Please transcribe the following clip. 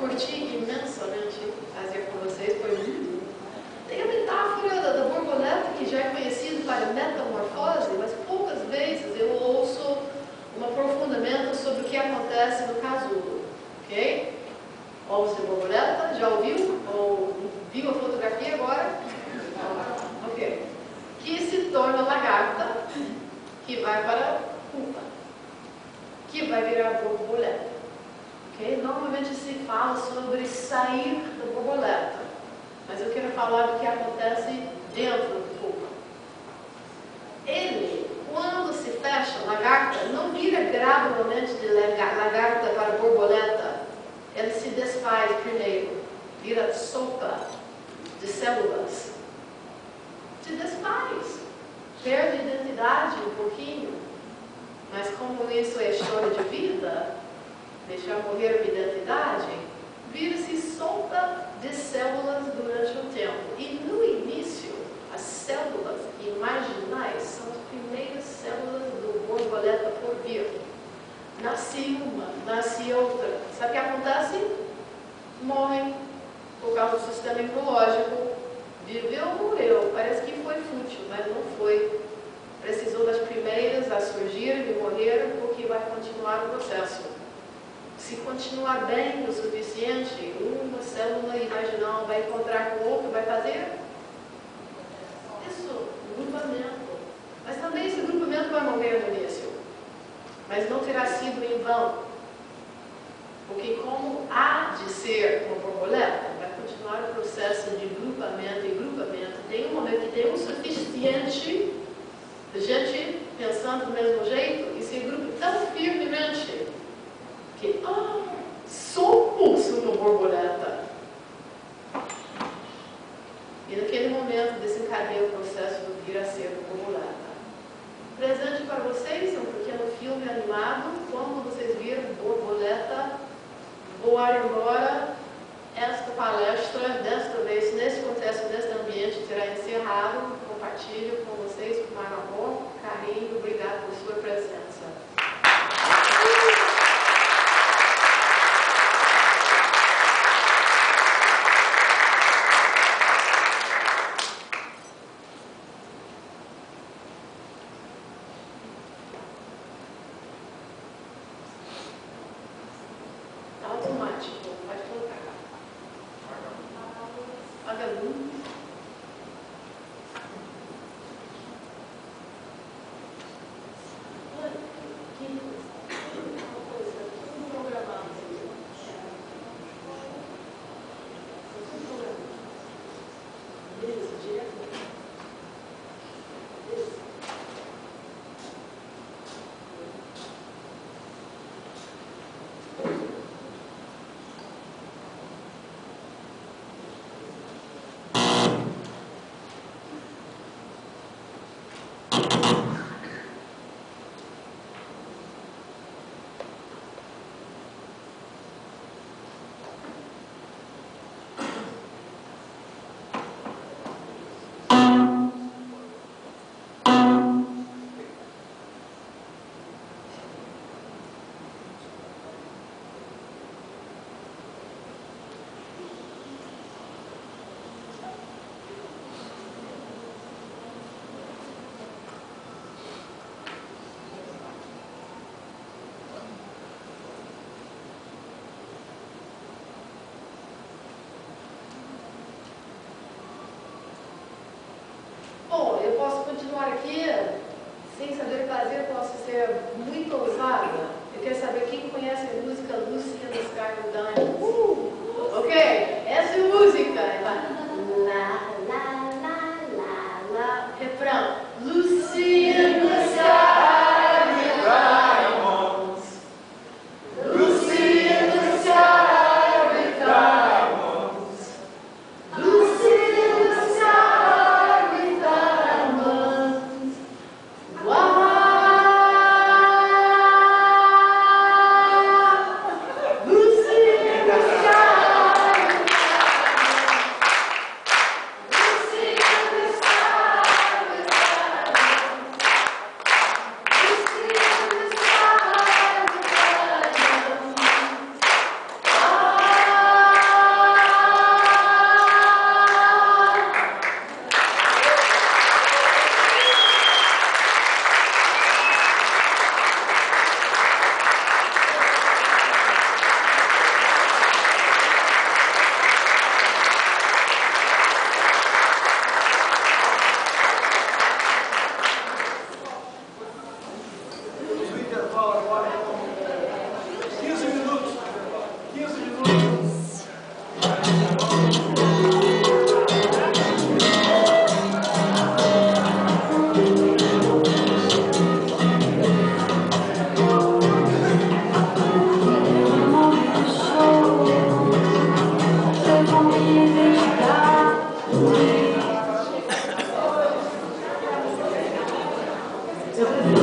curti imensamente fazer com vocês, foi lindo. Tem a metáfora da borboleta, que já é conhecida para metamorfose, mas poucas vezes eu ouço um aprofundamento sobre o que acontece no casulo. Ok? Ovos de borboleta, já ouviu? Ou viu a fotografia agora? Ok. Que se torna lagarta, que vai para a pupa, que vai virar borboleta. Okay? Normalmente se fala sobre sair da borboleta, mas eu quero falar do que acontece dentro do pupa. Ele, quando se fecha, lagarta, não vira gradualmente de lagarta para borboleta. Ele se desfaz primeiro, vira sopa de células. Se desfaz, perde a identidade um pouquinho, mas como isso é história de vida, deixar morrer a identidade, vira-se sopa de células durante o tempo. E no início, as células imaginais são as primeiras células do borboleta por vir. Nasce uma, nasce outra. Sabe o que acontece? Morrem por causa do sistema imunológico. Viveu ou morreu. Parece que foi fútil, mas não foi. Precisou das primeiras a surgirem e morrer, porque vai continuar o processo. Se continuar bem o suficiente, uma célula imaginal vai encontrar com outra, vai fazer isso, grupamento. Mas também esse grupamento vai morrer no início. Mas não terá sido em vão. Porque como há de ser uma borboleta, vai continuar o processo de grupamento e grupamento. Tem um momento que tem o suficiente de gente pensando do mesmo jeito e se grupa tão firmemente que somos uma borboleta. E naquele momento desencadeia o processo do vir a ser uma borboleta. Presente para vocês, um pequeno filme animado, quando vocês viram borboleta voar embora. Esta palestra, desta vez, nesse contexto, neste ambiente, será encerrado. Compartilho com vocês com maior amor, carinho. Obrigado por sua presença. Automático, pode colocar. Apaga a luz. Bom, eu posso continuar aqui sem saber fazer, posso ser muito ousada. Eu quero saber quem conhece a música Lucy and the Sky Are Diamonds. Ok, essa é a música. Lá, lá, lá, lá, lá. Refrão. Lucy and the Sky Are Diamonds. Lucy and the Sky Are Diamonds. Lucy and the Sky Are Diamonds. Wow. Lucy Deus.